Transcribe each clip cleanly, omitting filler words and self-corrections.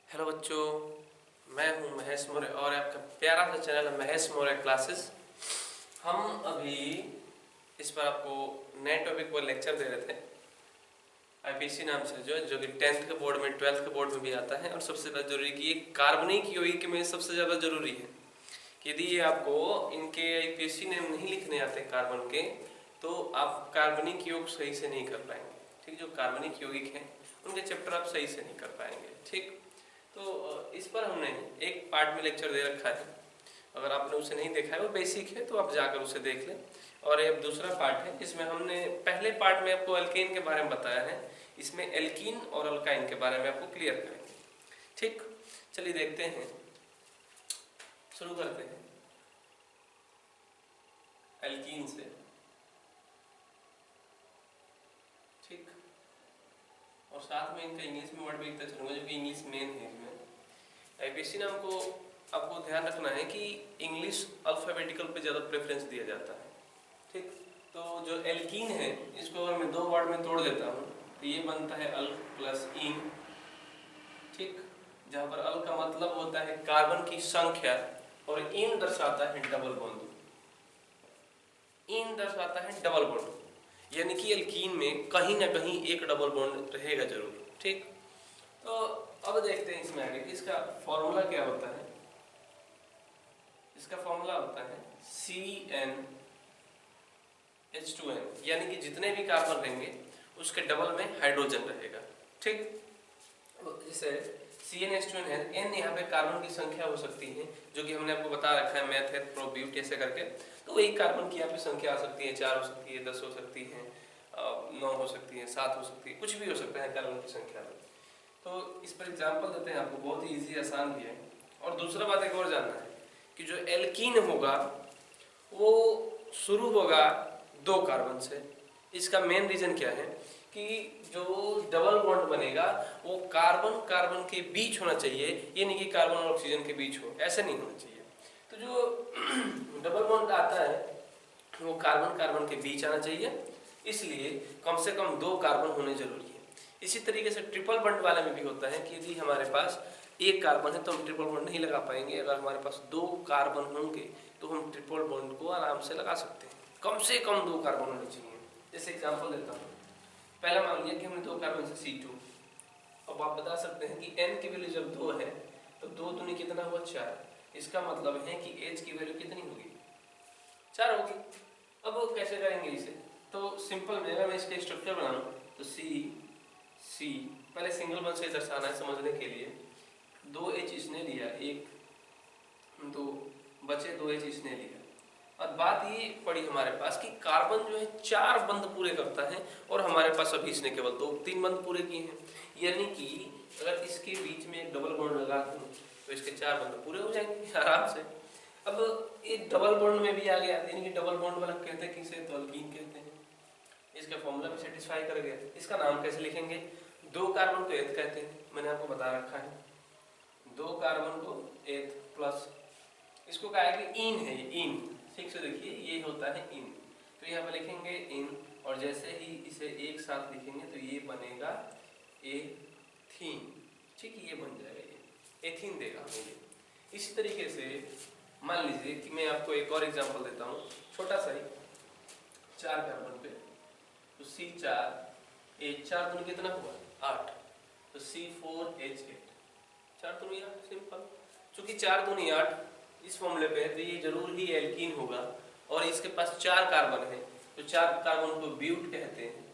Hello बच्चों, मैं हूं महेश मौर्य और आपका प्यारा सा चैनल है महेश मौर्य क्लासेस। हम अभी इस पर आपको नए टॉपिक पर लेक्चर दे रहे थे, आईपीसी नाम से, जो कि 10th के बोर्ड में 12th के बोर्ड में भी आता है। और सबसे ज़्यादा जरूरी कि ये कार्बनिक यौगिक में सबसे ज़्यादा जरूरी है कि यदि ये आपको इनके आईपीसी नेम नहीं लिखने आते कार्बन के, तो आप कार्बनिक योग सही से नहीं कर पाएंगे। ठीक, जो कार्बनिक यौगिक हैं उनके चैप्टर आप सही से नहीं कर पाएंगे। ठीक, तो इस पर हमने एक पार्ट में लेक्चर दे रखा है, अगर आपने उसे नहीं देखा है, वो बेसिक है, तो आप जाकर उसे देख लें। और ये दूसरा पार्ट है, इसमें हमने पहले पार्ट में आपको अल्केन के बारे में बताया है, इसमें एल्कीन और अल्काइन के बारे में आपको क्लियर करेंगे। ठीक, चलिए देखते हैं, शुरू करते हैं एल्कीन से। ठीक, और साथ में इनका इंग्लिश में वर्ड भी लिखते चलूंगा, जो कि इंग्लिश मेन है इसमें। आईपीसी नाम को आपको ध्यान रखना है कि इंग्लिश अल्फाबेटिकल पे ज़्यादा प्रेफरेंस दिया जाता है। ठीक, तो जो एल्कीन है, इसको अगर मैं दो वर्ड में तोड़ देता हूँ तो ये बनता है अल प्लस इन। ठीक, जहाँ पर अल का मतलब होता है कार्बन की संख्या और इन दर्शाता है डबल बॉन्ड। इन दर्शाता है डबल बॉन्ड, यानी कि एल्कीन में कहीं ना कहीं एक डबल बॉन्ड रहेगा जरूर। ठीक, तो अब देखते हैं इसमें आगे कि इसका फॉर्मूला क्या होता है। इसका फॉर्मूला होता है CnH2n, यानी कि जितने भी कार्बन रहेंगे उसके डबल में हाइड्रोजन रहेगा। ठीक, जैसे CnH2n है, n यहाँ पे कार्बन की संख्या हो सकती है, जो कि हमने आपको बता रखा है मैथ है प्रोब्यूट ऐसे करके। तो वही कार्बन की यहाँ पे संख्या आ सकती है, 4 हो सकती है, 10 हो सकती है, 9 हो सकती है, 7 हो सकती है, कुछ भी हो सकता है कार्बन की संख्या में। तो इस पर एग्जाम्पल देते हैं आपको, बहुत ही ईजी आसान भी है। और दूसरा बात एक और जानना है कि जो एल्कीन होगा वो शुरू होगा 2 कार्बन से। इसका मेन रीजन क्या है कि जो डबल बॉन्ड बनेगा वो कार्बन कार्बन के बीच होना चाहिए, ये नहीं कि कार्बन और ऑक्सीजन के बीच हो, ऐसा नहीं होना चाहिए। तो जो डबल बॉन्ड आता है वो कार्बन कार्बन के बीच आना चाहिए, इसलिए कम से कम 2 कार्बन होने जरूरी है। इसी तरीके से ट्रिपल बॉन्ड वाले में भी होता है कि यदि हमारे पास एक कार्बन है तो हम ट्रिपल बॉन्ड नहीं लगा पाएंगे। अगर हमारे पास 2 कार्बन होंगे तो हम ट्रिपल बॉन्ड को आराम से लगा सकते हैं। कम से कम 2 कार्बन होने चाहिए। जैसे एग्जांपल देता हूँ, पहला मान लिया कि हमने 2 कार्बन से C2। अब आप बता सकते हैं कि n की वैल्यू जब 2 है तो 2 दूनी कितना हुआ 4। इसका मतलब है कि H की वैल्यू कितनी होगी, 4 होगी। अब कैसे करेंगे इसे, तो सिंपल में अगर मैं इसका स्ट्रक्चर बनाऊं तो C पहले सिंगल बॉन्ड से दर्शाना है समझने के लिए। 2H इसने लिया, 1 2 बचे, 2H इसने लिया। और बात ये पड़ी हमारे पास कि कार्बन जो है 4 बंद पूरे करता है और हमारे पास अभी इसने केवल 2-3 बंद पूरे किए हैं। यानी कि अगर इसके बीच में एक डबल बॉन्ड लगा दूं तो इसके 4 बंद पूरे हो जाएंगे आराम से। अब ये डबल बॉन्ड में भी आ गया, यानी कि डबल बॉन्ड वाला कहते हैं किसे, तो अल्कीन कहते हैं। इसका फॉर्मूला भी सेटिस्फाई कर गया। इसका नाम कैसे लिखेंगे, 2 कार्बन को एथ कहते हैं, मैंने आपको बता रखा है। 2 कार्बन को एथ प्लस, इसको कहा है कि इन है, ये इन, ठीक से देखिए ये होता है इन। तो यहाँ पर लिखेंगे इन, और जैसे ही इसे एक साथ लिखेंगे तो ये बनेगा एथीन। ठीक है, ये बन जाएगा, ये एथीन देगा हमें। इस तरीके से मान लीजिए कि मैं आपको एक और एग्जांपल देता हूँ, छोटा सा ही, 4 कार्बन पे, तो C4 H4 दूनी कितना हुआ 8, तो C4H8, 4 दूनी 8, सिंपल। चूंकि 4 दूनी 8 इस फॉर्मूले पे है तो ये जरूर ही एल्कीन होगा। और इसके पास 4 कार्बन है तो 4 कार्बन को ब्यूट कहते हैं।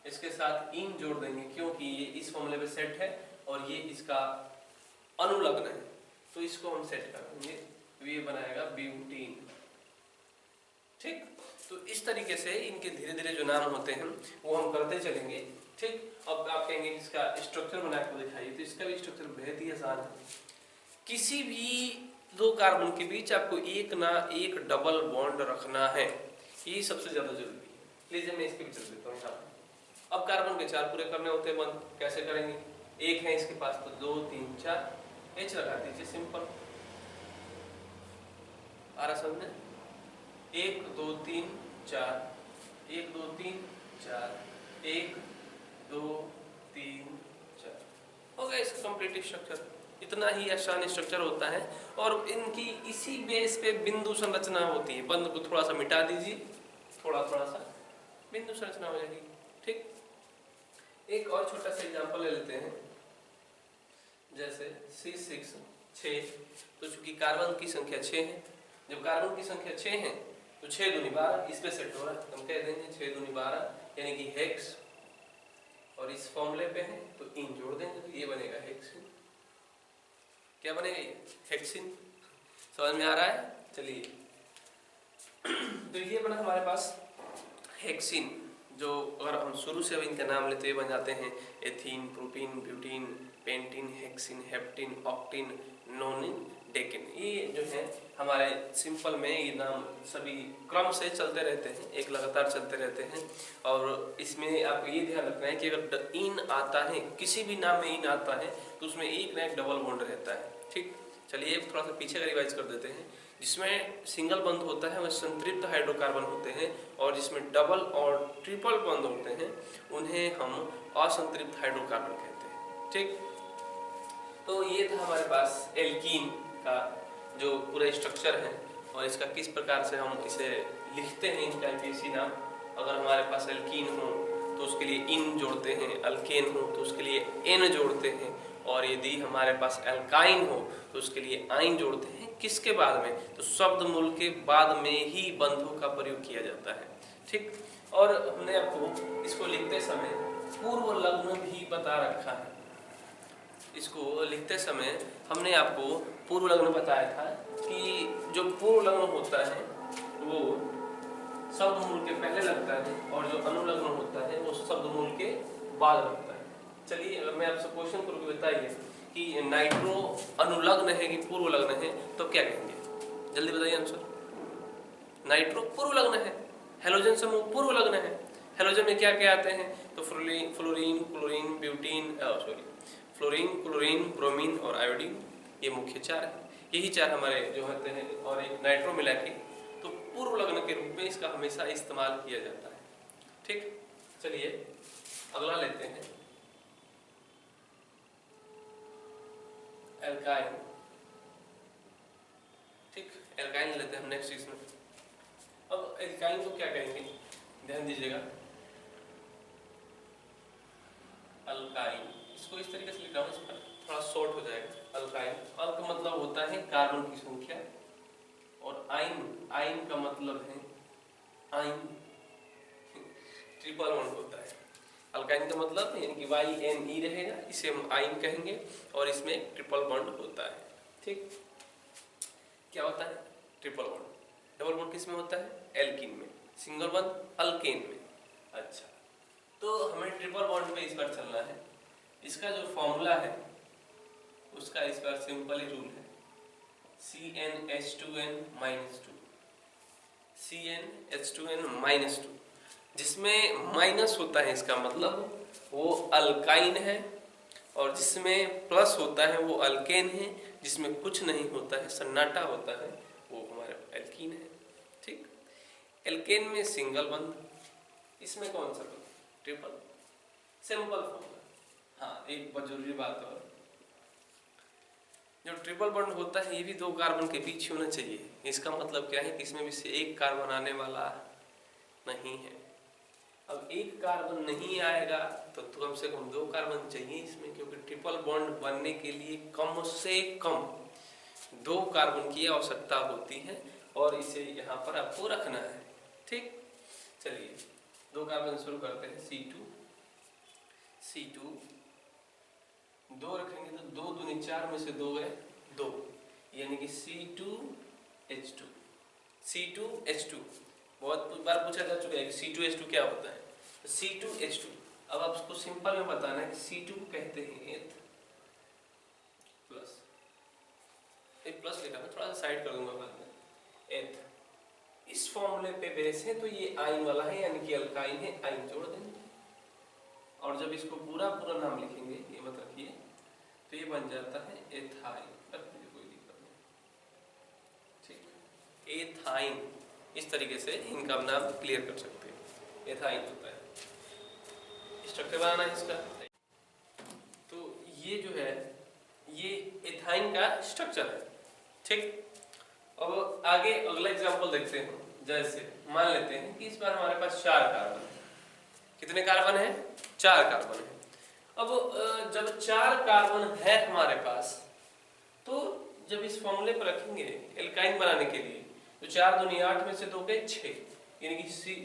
इसके साथ इन जोड़ देंगे क्योंकि ये इस फॉर्मूले पे सेट है और ये इसका अनुलग्न है, तो इसको हम सेट कर देंगे, तो ये बनाएगा ब्यूटीन। ठीक, तो इस तरीके से इनके धीरे धीरे जो नाम होते हैं वो हम करते चलेंगे। ठीक, अब आप कहेंगे इसका स्ट्रक्चर बना के दिखाइए, तो इसका भी स्ट्रक्चर बेहद ही आसान है। किसी भी 2 कार्बन के बीच आपको एक ना एक डबल बॉन्ड रखना है, ये सबसे ज्यादा जरूरी है। लीजिए मैं इसके भी चल देता हूँ यहाँ। अब कार्बन के 4 पूरे करने होते हैं बंद, कैसे करेंगे, एक है इसके पास तो 2 3 4 H लगा दीजिए, सिंपल। आ रहा समझ, 1 2 3 4, 1 2 3 4, 1 2 3 4, हो गया इसका कंप्लीट स्ट्रक्चर। इतना ही आसान स्ट्रक्चर होता है और इनकी इसी बेस पे बिंदु संरचना होती है। बंद को थोड़ा सा मिटा दीजिए, थोड़ा सा बिंदु संरचना हो जाएगी। ठीक, एक और छोटा सा एग्जांपल ले लेते हैं, जैसे C6 6। तो चूंकि कार्बन की संख्या 6 है, जब कार्बन की संख्या 6 है तो 6 दूनी 12 इस पे सेट हो रहा है, हम कह देंगे 6 दूनी 12 यानी कि हेक्स, और इस फॉर्मूले पे है तो इन जोड़ देंगे तो ये बनेगा हेक्सिन। क्या बनेगा ये? हेक्सिन। समझ में आ रहा है? चलिए, तो ये बना हमारे पास हेक्सिन, जो अगर हम शुरू से इनका नाम लेते हुए बन जाते हैं ethene, propene, butene, pentene, hexene, heptene, octene, nonene, decene. ये जो है हमारे सिंपल में ये नाम सभी क्रम से चलते रहते हैं, एक लगातार चलते रहते हैं। और इसमें आपको ये ध्यान रखना है कि अगर इन आता है, किसी भी नाम में इन आता है तो उसमें एक ना एक डबल बॉन्ड रहता है। ठीक, चलिए थोड़ा सा पीछे का रिवाइज कर देते हैं। जिसमें सिंगल बंद होता है वह संतृप्त हाइड्रोकार्बन होते हैं, और जिसमें डबल और ट्रिपल बंद होते हैं उन्हें हम असंतृप्त हाइड्रोकार्बन कहते हैं। ठीक, तो ये था हमारे पास एल्कीन का जो पूरा स्ट्रक्चर है और इसका किस प्रकार से हम इसे लिखते हैं, इनका आईपीसी नाम। अगर हमारे पास एल्कीन हो तो उसके लिए इन जोड़ते हैं, अल्केन हो तो उसके लिए एन जोड़ते हैं, और यदि हमारे पास एल्काइन हो तो उसके लिए आइन जोड़ते हैं। किसके बाद में? तो शब्द मूल के बाद में ही बंधों का प्रयोग किया जाता है। ठीक, और हमने आपको इसको लिखते समय पूर्व लग्न भी बता रखा है। इसको लिखते समय हमने आपको पूर्व लग्न बताया था कि जो पूर्व लग्न होता है वो शब्द मूल के पहले लगता है, और जो अनुलग्न होता है वो शब्द मूल के बाद लगता है। चलिए, अगर मैं आपसे क्वेश्चन करके बताइए कि नाइट्रो अनुलग्न है कि पूर्व लग्न है तो क्या कहेंगे? जल्दी बताइए आंसर। नाइट्रो पूर्व लग्न है, हेलोजन समूह पूर्व लग्न है। हेलोजन में क्या क्या आते हैं? तो fluorine, chlorine, butene, fluorine, chlorine, bromine और आयोडीन, ये मुख्य चार है। यही चार हमारे जो होते हैं, और एक नाइट्रो मिला के, तो पूर्व लग्न के रूप में इसका हमेशा इस्तेमाल किया जाता है। ठीक, चलिए अगला लेते हैं एल्काइन। ठीक, एल्काइन लेते हैं हम नेक्स्ट इसमें। अब एल्काइन को क्या कहेंगे, ध्यान दीजिएगा। अल्काइन, इसको इस तरीके से लिखा हूं, इसका थोड़ा शॉर्ट हो जाएगा। अल्काइन, अल का मतलब होता है कार्बन की संख्या, और आइन, आइन का मतलब है आइन, ट्रिपल बॉन्ड होता है। अल्काइन का मतलब यानी कि YNE रहेगा, इसे हम आइन कहेंगे, और इसमें एक ट्रिपल बॉन्ड होता है। ठीक, क्या होता है? Triple bond. डबल बॉन्ड किस में होता है? एल्कीन में। सिंगल बॉन्ड अल्केन में। अच्छा, तो हमें ट्रिपल बॉन्ड पे इस बार चलना है। इसका जो फॉर्मूला है उसका इस बार सिंपल ही रूल है, CnH2n-2, CnH2n-2, जिसमें माइनस होता है इसका मतलब वो अल्काइन है, और जिसमें प्लस होता है वो अल्केन है, जिसमें कुछ नहीं होता है, सन्नाटा होता है, वो हमारा एल्कीन है। ठीक, एल्केन में सिंगल बंद, इसमें कौन सा बंद? ट्रिपल। Simple formula. हाँ, एक बहुत जरूरी बात और, जो ट्रिपल बॉन्ड होता है ये भी दो कार्बन के बीच होना चाहिए। इसका मतलब क्या है कि इसमें भी से एक कार्बन आने वाला नहीं है। अब एक कार्बन नहीं आएगा तो कम से कम दो कार्बन चाहिए इसमें, क्योंकि ट्रिपल बॉन्ड बनने के लिए कम से कम दो कार्बन की आवश्यकता होती है, और इसे यहाँ पर आपको रखना है। ठीक, चलिए दो कार्बन शुरू करते हैं। C2 दो रखेंगे तो 2 दूनी 4 में से 2 है 2, यानी कि C2H2। C2H2 बहुत बार पूछा जा चुका है कि C2H2 क्या होता है। तो C2H2, अब आप उसको सिंपल में बताना है कि C2 को कहते हैं एथ प्लस, एक प्लस लिखा मैं थोड़ा सा साइड कर दूंगा बाद में। एथ इस फॉर्मूले पे बेस है तो ये आइन वाला है, यानी कि अल्काइन है, आइन जोड़ देंगे। और जब इसको पूरा नाम लिखेंगे, ये मत रखिए, तो ये बन जाता है एथाइन। कोई दिक्कत नहीं। ठीक, एथाइन, इस तरीके से इनका नाम क्लियर कर सकते हैं। एथाइन होता है। स्ट्रक्चर बनाना है इसका। तो ये जो है ये एथाइन का स्ट्रक्चर है। ठीक, अब आगे अगला एग्जांपल देखते हैं। जैसे मान लेते हैं कि इस बार हमारे पास 4 कार्बन है। कितने कार्बन है? 4 कार्बन है। अब जब 4 कार्बन है हमारे पास, तो जब इस फॉर्मूले पर रखेंगे एल्काइन बनाने के लिए, तो 4 दूनी 8 में से 2 गए 6, यानी कि C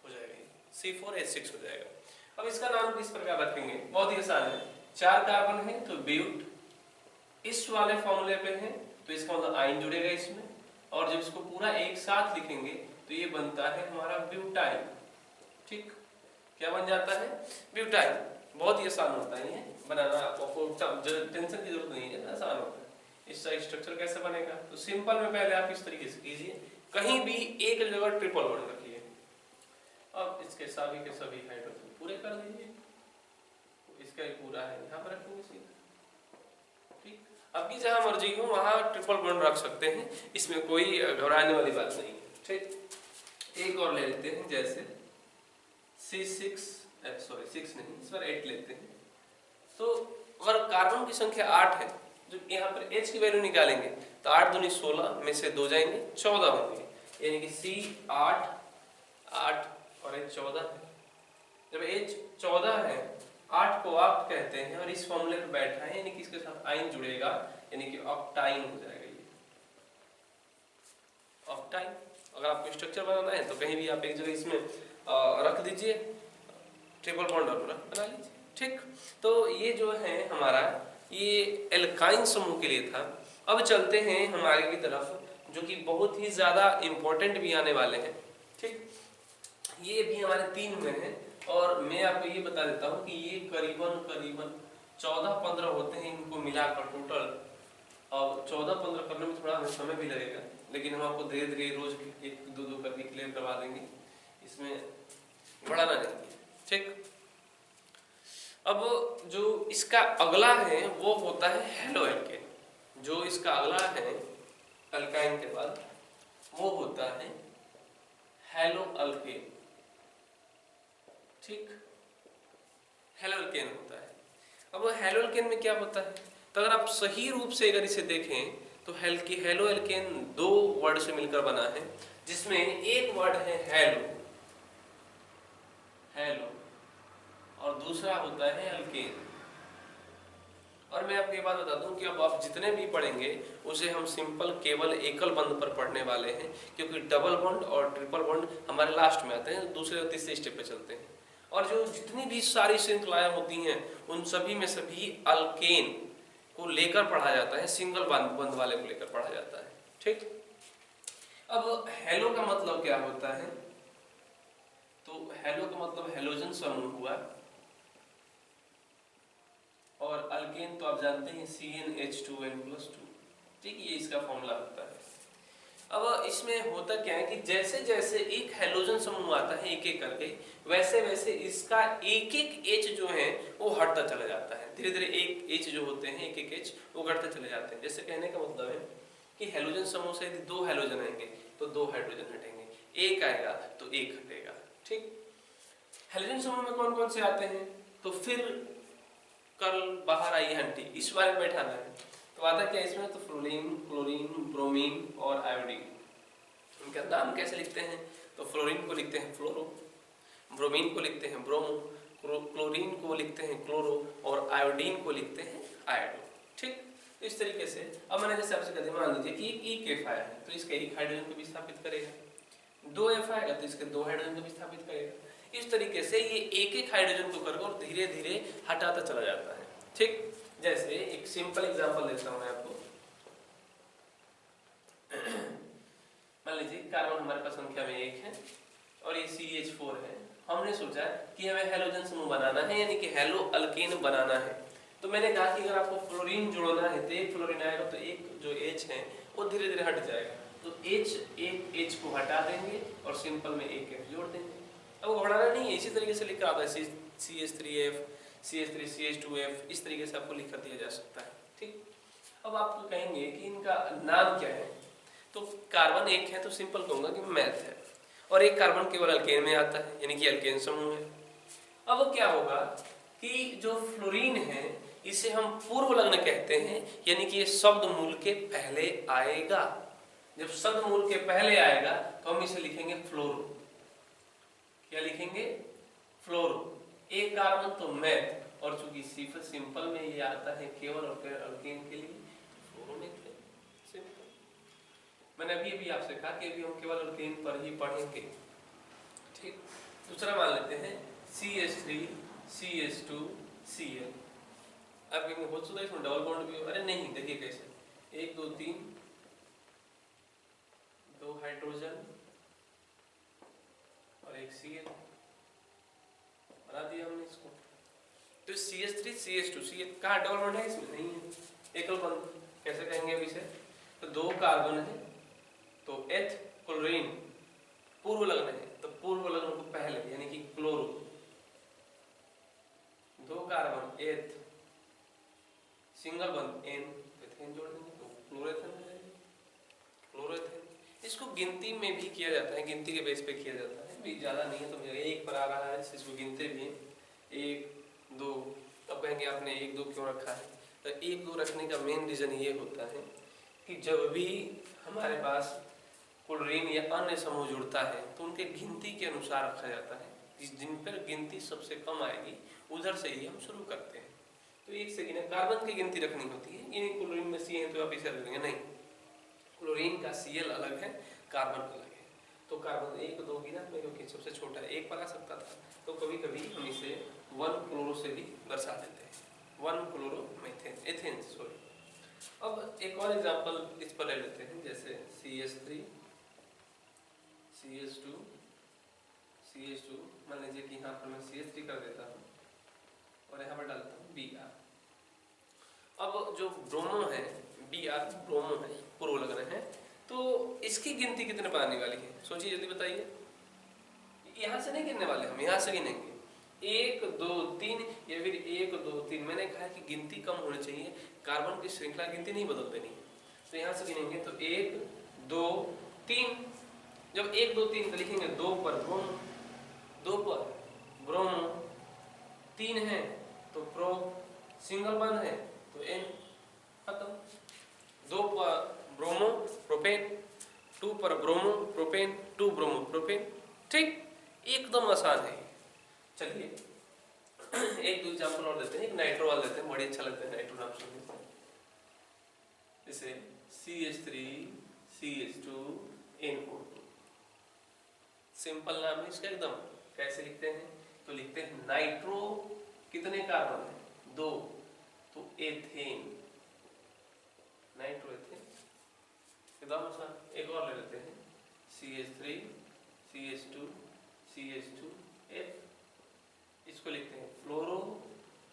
हो जाएगा, C4H6 हो जाएगा। अब इसका नाम किस प्रकार रखेंगे? बहुत ही आसान है। 4 कार्बन है तो ब्यूट, इस वाले फॉर्मूले पे है तो इसका मतलब आइन जुड़ेगा इसमें, और जब इसको पूरा एक साथ लिखेंगे तो ये बनता है हमारा ब्यूटाइल। ठीक, क्या बन जाता है? ब्यूटाइल। बहुत ही आसान होता है ये बनाना, आपको टेंशन की जरूरत नहीं है, आसान होता है। इसका स्ट्रक्चर कैसे बनेगा? तो सिंपल में पहले आप इस तरीके से कीजिए, कहीं भी एक जगह ट्रिपल बॉन्ड रखिए। अब इसके सभी के सभी हाइड्रोजन पूरे कर दीजिए, इसका ही पूरा है यहाँ पर रखेंगे सीधा। ठीक, अब की जहां मर्जी हो वहां ट्रिपल बॉन्ड रख सकते हैं, इसमें कोई घबराने वाली बात नहीं है। ठीक, एक और ले लेते हैं, जैसे C6 नहीं, इस बार 8 लेते हैं। तो अगर कार्बन की संख्या 8 है, जो यहाँ पर H की वैल्यू निकालेंगे तो 8 दूनी 16 में से 2 जाएंगे 14 होंगे, यानी कि C8 8 और H 14 है। जब H 14 है, 8 को ऑक्ट कहते हैं और इस फॉर्मूले पर बैठा है, यानी कि इसके साथ आइन जुड़ेगा, यानी कि ऑक्टाइन हो जाएगा ये ऑक्टाइन। अगर आपको स्ट्रक्चर बनाना है तो कहीं भी आप एक जगह इसमें रख दीजिए ट्रिपल बॉन्ड और बना लीजिए। ठीक, तो ये जो है हमारा ये एल्काइन समूह के लिए था। अब चलते हैं हमारे की तरफ, जो कि बहुत ही ज्यादा इंपॉर्टेंट भी आने वाले हैं। ठीक, ये भी हमारे 3 में है, और मैं आपको ये बता देता हूँ कि ये करीबन 14-15 होते हैं इनको मिलाकर टोटल। अब 14-15 करने में थोड़ा समय भी लगेगा, लेकिन हम आपको धीरे धीरे रोज 1-2 करके क्लियर करवा देंगे, इसमें बढ़ाना नहीं है। ठीक, अब जो इसका अगला है वो होता है हेलो एल्केन। जो इसका अगला है अल्काइन के बाद वो होता है हेलो अल्केन। ठीक, हेलो एल्केन होता है। अब हेलो एल्केन में क्या होता है? तो अगर आप सही रूप से अगर इसे देखें तो हेलो एल्केन 2 वर्ड से मिलकर बना है, जिसमें एक वर्ड है हेलो और दूसरा होता है अल्केन। और मैं आपको ये बात बता दूं कि अब आप जितने भी पढ़ेंगे उसे हम सिंपल केवल एकल बंध पर पढ़ने वाले हैं, क्योंकि डबल बॉन्ड और ट्रिपल बॉन्ड हमारे लास्ट में आते हैं, दूसरे और तीसरे स्टेप पे चलते हैं। और जो जितनी भी सारी श्रृंखलाएं होती हैं उन सभी में सभी अल्केन को लेकर पढ़ा जाता है, सिंगल बंध वाले को लेकर पढ़ा जाता है। ठीक, अब हेलो का मतलब क्या होता है? तो हेलो का मतलब हेलोजन समूह हुआ, और अल्केन तो आप जानते हैं CnH2n+2। ठीक, ये इसका फॉर्मूला होता है। अब इसमें होता क्या है कि जैसे जैसे एक हेलोजन समूह आता है एक एक करके, वैसे वैसे इसका एक एक H जो है वो हटता चला जाता है। धीरे धीरे एक H जो होते हैं, एक एक H वो घटते चले जाते हैं। जैसे कहने का मतलब है कि हेलोजन समूह से यदि 2 हेलोजन आएंगे तो 2 हाइड्रोजन हटेंगे, एक आएगा तो एक हटेगा। ठीक, हेलोजन समूह में कौन कौन से आते हैं? तो फिर कल बाहर आई हंटी, इस बारे में बैठाना है। तो आता क्या इसमें? तो फ्लोरीन, क्लोरीन, ब्रोमीन और आयोडीन। इनका नाम कैसे लिखते हैं? तो फ्लोरीन को लिखते हैं फ्लोरो, ब्रोमीन को लिखते हैं ब्रोमो, क्लोरीन को लिखते हैं क्लोरो और आयोडीन को लिखते हैं आयोडो। ठीक, इस तरीके से अब मैंने जैसे आपसे कहते मान लीजिए कि एक F आया है तो इसका एक हाइड्रोजन को भी स्थापित करेगा, 2 F आएगा तो इसके 2 हाइड्रोजन को भी स्थापित करेगा। इस तरीके से ये एक एक हाइड्रोजन को करके और धीरे धीरे हटाता चला जाता है। ठीक, जैसे एक सिंपल एग्जांपल देता हूं मैं आपको। मान लीजिए कार्बन हमारे पास संख्या में 1 है और ये CH4 है। हमने सोचा कि हमें हेलोजन समूह बनाना है, यानी कि हेलो अल्केन बनाना है। तो मैंने कहा कि अगर आपको फ्लोरीन जोड़ना है तो एक फ्लोरीन आएगा तो एक जो H है वो धीरे धीरे हट जाएगा, तो एक H को हटा देंगे और सिंपल में एक F जोड़ देंगे। अब घबराना नहीं है, इसी तरीके से लिखा आता है CH3F, CH3 CH2F, इस तरीके से आपको लिख कर दिया जा सकता है। ठीक, अब आप कहेंगे कि इनका नाम क्या है? तो कार्बन एक है तो सिंपल कहूंगा कि मैथ है, और एक कार्बन केवल अल्केन में आता है, यानी कि अल्केन समूह है। अब क्या होगा कि जो फ्लोरीन है इसे हम पूर्व लग्न कहते हैं, यानी कि ये शब्द मूल के पहले आएगा। जब शब्द मूल के पहले आएगा तो हम इसे लिखेंगे फ्लोरो। क्या लिखेंगे? फ्लोरो। एक कार्बन तो मैथ, और चूंकि सिंपल में ये आता है केवल अल्केन के लिए, फ्लोरोमीथेन सिंपल। मैंने अभी आपसे कहा कि अभी हम केवल अल्केन पर ही पढ़ेंगे, ठीक। दूसरा मान लेते हैं CH3 CH2 Cl। अब कहेंगे बहुत सुधा इसमें डबल बॉन्ड भी हो। अरे नहीं, देखिए कैसे, 1 2 3, 2 हाइड्रोजन और 1 Cl बना दिया हमने इसको। तो CH3 CH2 Cl कहाँ डबल बॉन्ड है? इसमें नहीं है, एकल बॉन्ड। कैसे कहेंगे अभी से? तो 2 कार्बन है तो एथ क्लोरीन पूर्व लग्न है, तो पूर्व लग्न को पहले यानी कि क्लोरो। 2 कार्बन एथ सिंगल बॉन्ड एन, एथेन जोड़ देंगे तो क्लोरोएथेन हो जाएगा, क्लोरोएथेन। इसको गिनती में भी किया जाता है, गिनती के बेस पे किया जाता है, भी ज्यादा नहीं है। तो मेरा 1 पर आ रहा है, इसको गिनते भी हैं 1 2। अब कहेंगे आपने 1 2 क्यों रखा है? तो 1 2 रखने का मेन रीजन ये होता है कि जब भी हमारे पास क्लोरीन या अन्य समूह जुड़ता है तो उनके गिनती के अनुसार रखा जाता है। जिन पर गिनती सबसे कम आएगी उधर से ही हम शुरू करते हैं। तो 1 से गिने, कार्बन की गिनती रखनी होती है। ये क्लोरीन में C है तो आप इसे रख देंगे, नहीं, क्लोरीन का Cl अलग है, कार्बन अलग है। तो कार्बन 1 2 गिना में, क्योंकि सबसे छोटा है 1 पर आ सकता था, तो कभी कभी हम इसे 1 क्लोरो से भी दर्शा देते हैं, 1 क्लोरोमीथेन, एथेन सॉरी। अब एक और एग्जांपल इस पर ले लेते हैं, जैसे CH3 CH2 CH2। मान लीजिए कि यहाँ पर मैं CH3 कर देता हूँ और यहाँ पर डालता हूँ Br। अब जो ब्रोमो है, Br ब्रोमो है, पूर्व लग्न है, तो इसकी गिनती कितने पर आने वाली है? सोचिए जल्दी बताइए। यहाँ से नहीं गिनने वाले, हम यहाँ से गिनेंगे 1 2 3 या फिर 1 2 3। मैंने कहा कि गिनती कम होनी चाहिए, कार्बन की श्रृंखला गिनती नहीं बदल देनी है। तो यहाँ से गिनेंगे तो 1 2 3। जब 1 2 3 लिखेंगे 2 पर ब्रोमो, 2 पर ब्रोमो, 3 है तो प्रो, सिंगल बॉन्ड है तो N, खत्म। 2 पर ब्रोमो प्रोपेन, 2 पर ब्रोमो प्रोपेन, 2 ब्रोमो प्रोपेन, ठीक, एकदम आसान है। चलिए एक दो एग्जांपल और देते हैं, एक नाइट्रो वाला देते हैं, बड़ी अच्छा लगता है नाइट्रो नाम सुनने से। जैसे CH3 CH2 NO2, सिंपल नाम है इसका एकदम। कैसे लिखते हैं? तो लिखते हैं नाइट्रो, कितने कार्बन है? 2, तो एथेन, नाइट्रो एथेन, एकदम आसान। एक और ले लेते हैं CH3 CH2 CH2 F, इसको लिखते हैं फ्लोरो।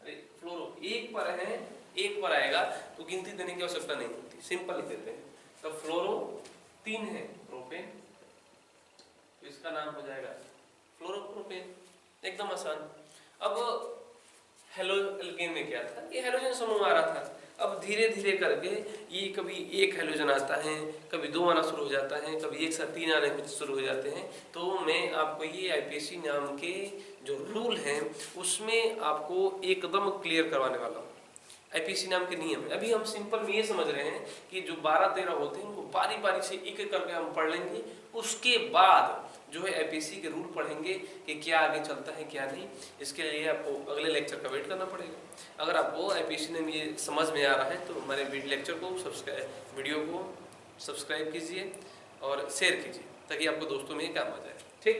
अरे फ्लोरो 1 पर है, 1 पर आएगा तो गिनती देने की आवश्यकता नहीं होती, सिंपल लिख देते हैं। तो फ्लोरो 3 है प्रोपेन, तो इसका नाम हो जाएगा फ्लोरोप्रोपेन, एकदम आसान। अब हेलोजन में क्या था कि हेलोजन समूह आ रहा था। अब धीरे धीरे करके ये कभी 1 हेलोजन आता है, कभी 2 आना शुरू हो जाता है, कभी 1 से 3 आने शुरू हो जाते हैं। तो मैं आपको ये IPSC नाम के जो रूल हैं उसमें आपको एकदम क्लियर करवाने वाला हूँ। IPSC नाम के नियम है। अभी हम सिंपल में ये समझ रहे हैं कि जो 12-13 होते हैं उनको बारी बारी से एक एक करके हम पढ़ लेंगे, उसके बाद जो है IPSC के रूल पढ़ेंगे कि क्या आगे चलता है क्या नहीं। इसके लिए आपको अगले लेक्चर का वेट करना पड़ेगा। अगर आपको IPSC में ये समझ में आ रहा है तो हमारे लेक्चर को वीडियो को सब्सक्राइब कीजिए और शेयर कीजिए ताकि आपको दोस्तों में काम आ जाए, ठीक।